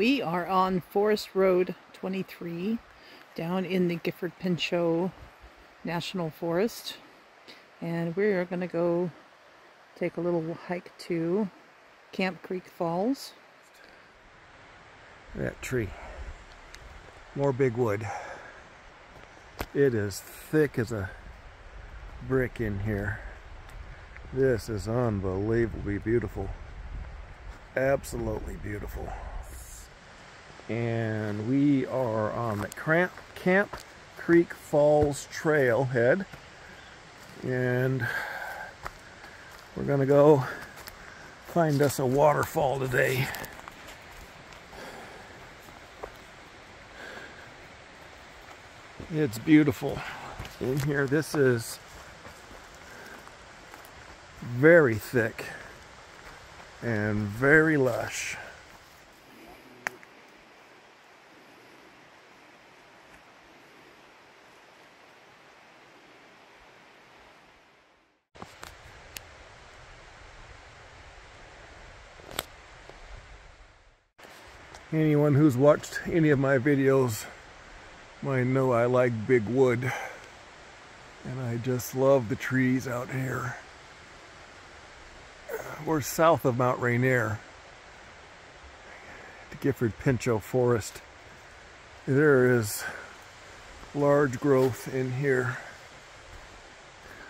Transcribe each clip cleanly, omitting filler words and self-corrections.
We are on Forest Road 23 down in the Gifford-Pinchot National Forest, and we're going to go take a little hike to Camp Creek Falls. That tree. More big wood. It is thick as a brick in here. This is unbelievably beautiful. Absolutely beautiful. And we are on the Camp Creek Falls trailhead, and we're gonna go find us a waterfall today. It's beautiful in here. This is very thick and very lush. Anyone who's watched any of my videos might know I like big wood, and I just love the trees out here. We're south of Mount Rainier, the Gifford-Pinchot Forest. There is large growth in here.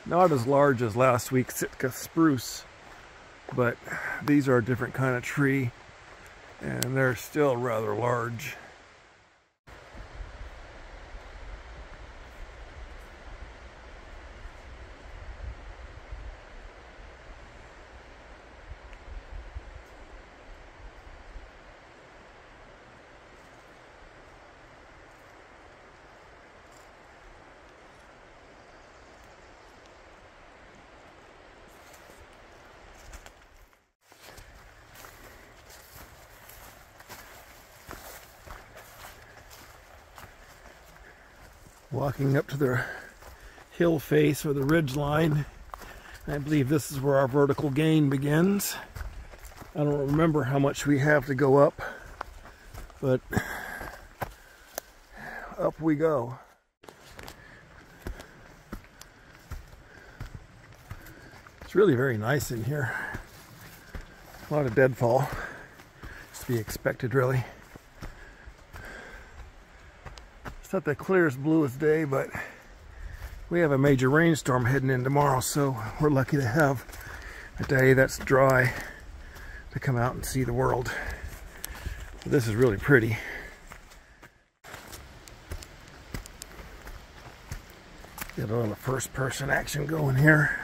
Not as large as last week's Sitka spruce, but these are a different kind of tree, and they're still rather large. Walking up to the hill face or the ridge line. I believe this is where our vertical gain begins. I don't remember how much we have to go up, but up we go. It's really very nice in here. A lot of deadfall. It's to be expected, really. It's not the clearest, bluest day, but we have a major rainstorm heading in tomorrow, so we're lucky to have a day that's dry to come out and see the world. This is really pretty. Get a little first-person action going here.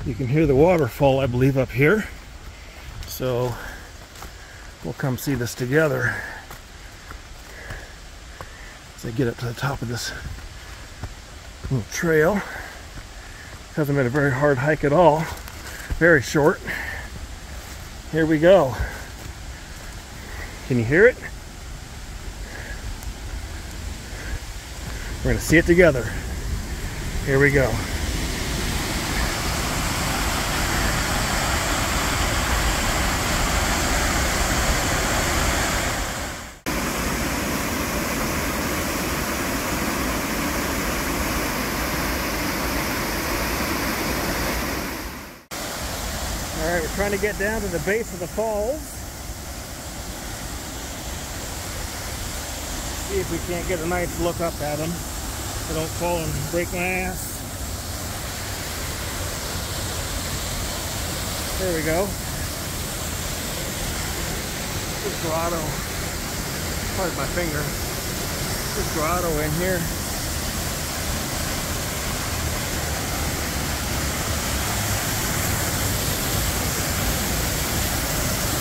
You can hear the waterfall, I believe, up here. So we'll come see this together as I get up to the top of this little trail. Hasn't been a very hard hike at all. Very short. Here we go. Can you hear it? We're going to see it together. Here we go. Alright, we're trying to get down to the base of the falls. See if we can't get a nice look up at them so I don't fall and break my ass. There we go. This grotto. Pardon my finger. This grotto in here.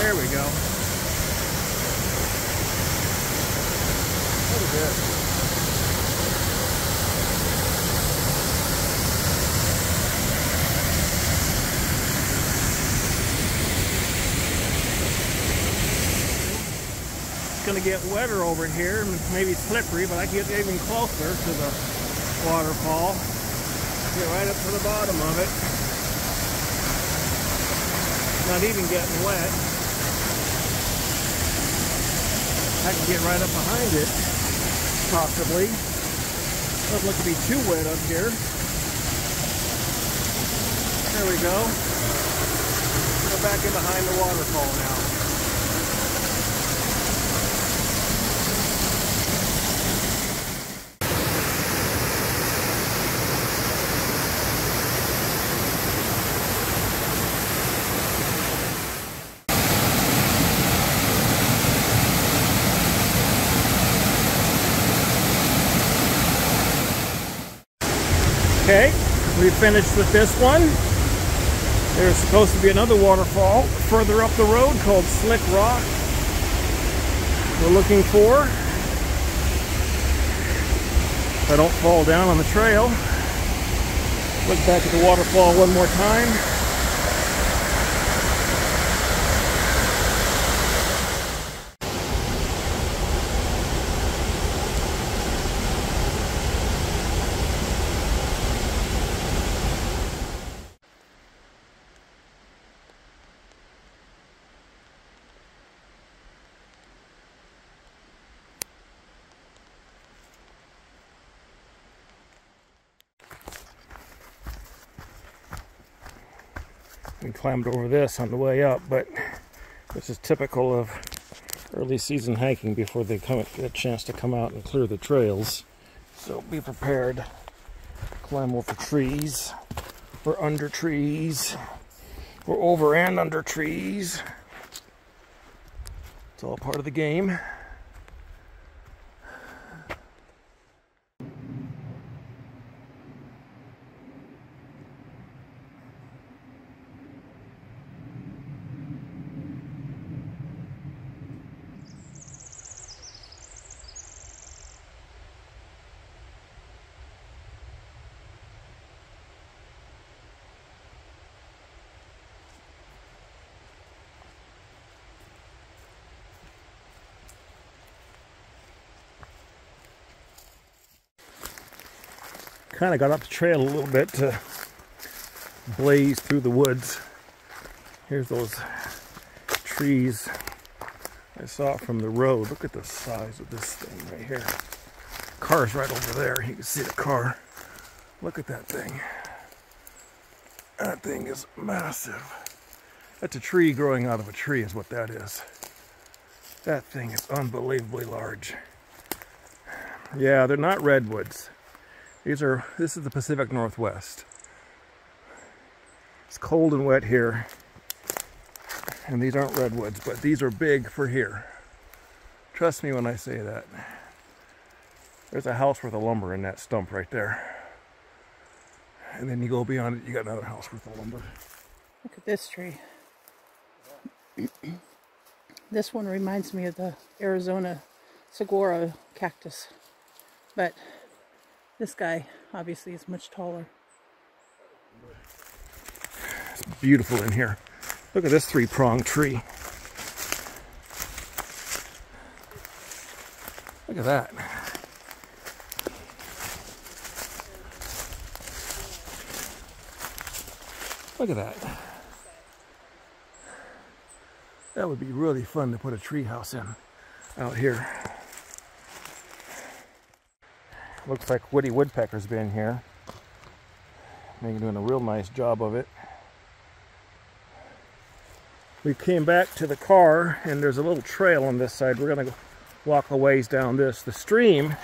There we go. What is this? going to get wetter over here, maybe slippery, but I can get even closer to the waterfall. Get right up to the bottom of it. Not even getting wet. I can get right up behind it, possibly. Doesn't look to be too wet up here. There we go. We're back in behind the waterfall now. Okay, we finished with this one. There's supposed to be another waterfall further up the road called Slick Rock. We're looking for. If I don't fall down on the trail. Look back at the waterfall one more time. We climbed over this on the way up, but this is typical of early season hiking before they get a chance to come out and clear the trails. So be prepared. Climb over trees, or under trees, or over and under trees. It's all part of the game. Kind of got up the trail a little bit to blaze through the woods. Here's those trees I saw from the road. Look at the size of this thing right here. Car's right over there. You can see the car. Look at that thing. That thing is massive. That's a tree growing out of a tree is what that is. That thing is unbelievably large. Yeah, they're not redwoods. This is the Pacific Northwest. It's cold and wet here. And these aren't redwoods, but these are big for here. Trust me when I say that. There's a house worth of lumber in that stump right there. And then you go beyond it, you got another house worth of lumber. Look at this tree. This one reminds me of the Arizona saguaro cactus. But this guy obviously is much taller. It's beautiful in here. Look at this three-pronged tree. Look at that. Look at that. That would be really fun to put a tree house in out here. Looks like Woody Woodpecker's been here. They're doing a real nice job of it. We came back to the car and there's a little trail on this side. We're gonna walk a ways down this. The stream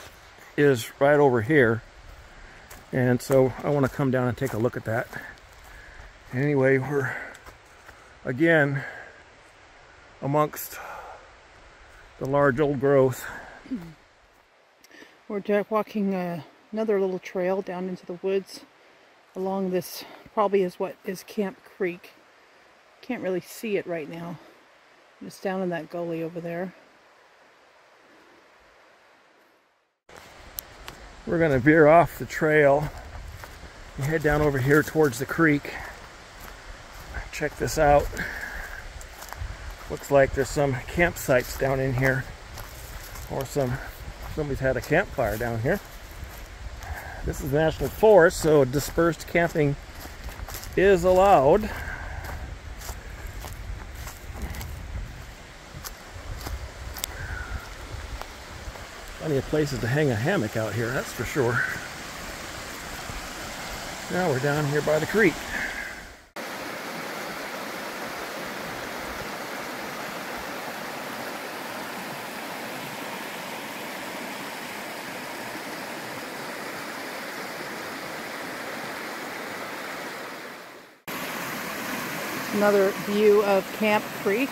is right over here. And so I want to come down and take a look at that. Anyway, we're again amongst the large old growth. We're walking another little trail down into the woods along this, probably is what is Camp Creek. Can't really see it right now. It's down in that gully over there. We're going to veer off the trail and head down over here towards the creek. Check this out. Looks like there's some campsites down in here. Or somebody's had a campfire down here. This is the National Forest, so dispersed camping is allowed. Plenty of places to hang a hammock out here, that's for sure. Now we're down here by the creek. Another view of Camp Creek.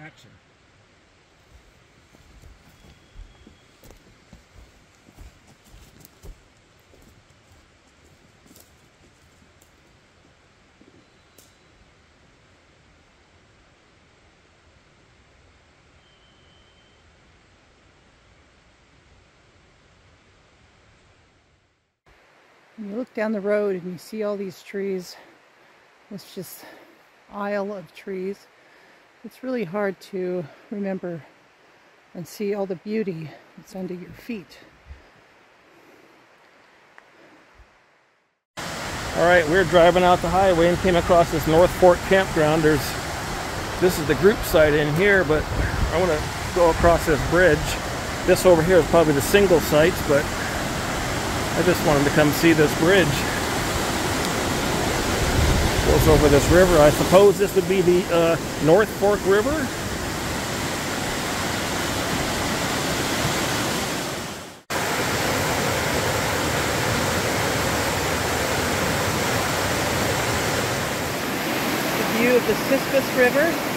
Action. When you look down the road and you see all these trees, it's just aisle of trees. It's really hard to remember and see all the beauty that's under your feet. Alright, we're driving out the highway and came across this North Fork campground. This is the group site in here, but I want to go across this bridge. This over here is probably the single sites, but I just wanted to come see this bridge. Goes over this river. I suppose this would be the North Fork River. The view of the Spruce River.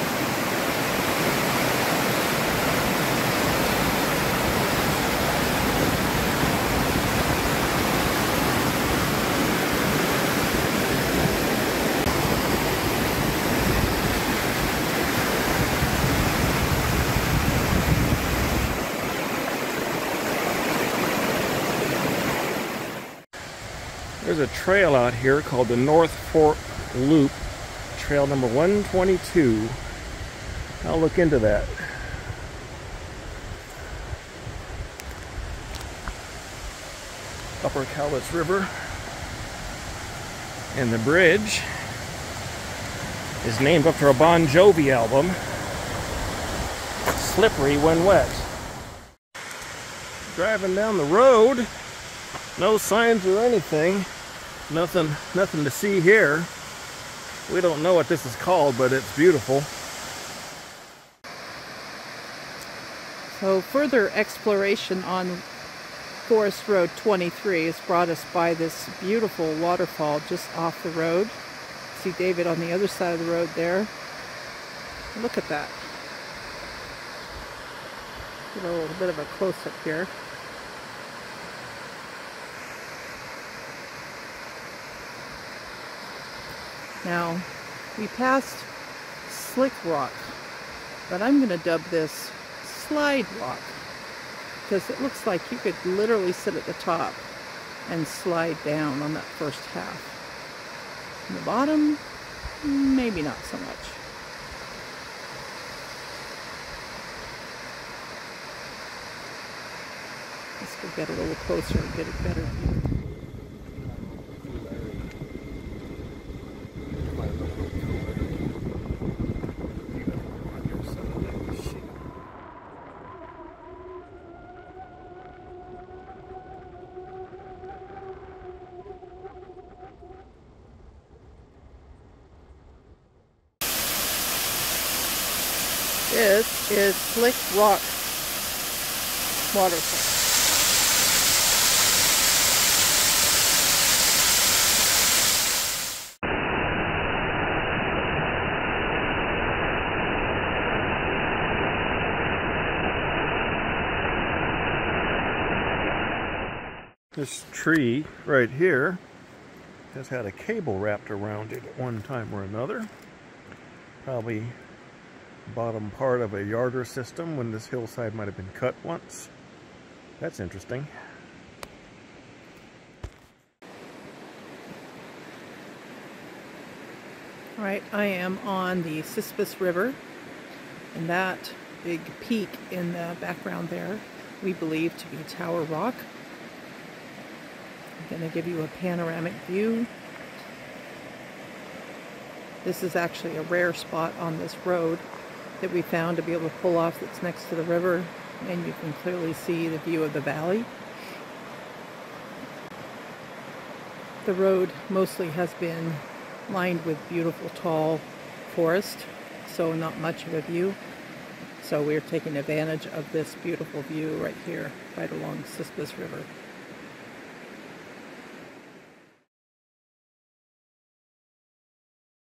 There's a trail out here called the North Fork Loop, trail number 122. I'll look into that. Upper Cowlitz River. And the bridge is named after a Bon Jovi album, Slippery When Wet. Driving down the road, no signs or anything. Nothing to see here. We don't know what this is called, but it's beautiful. So further exploration on Forest Road 23 has brought us by this beautiful waterfall just off the road. See David on the other side of the road there. Look at that. Get a little bit of a close-up here. Now, we passed Slick Rock, but I'm going to dub this Slide Rock, because it looks like you could literally sit at the top and slide down on that first half. On the bottom, maybe not so much. Let's go get a little closer and get a better view. This is Slick Rock Waterfall. This tree right here has had a cable wrapped around it at one time or another. Probably bottom part of a yarder system when this hillside might have been cut once. That's interesting. All right, I am on the Spruce River, and that big peak in the background there we believe to be Tower Rock. I'm going to give you a panoramic view. This is actually a rare spot on this road that we found to be able to pull off that's next to the river, and you can clearly see the view of the valley. The road mostly has been lined with beautiful tall forest, so not much of a view. So we're taking advantage of this beautiful view right here, right along Spruce River.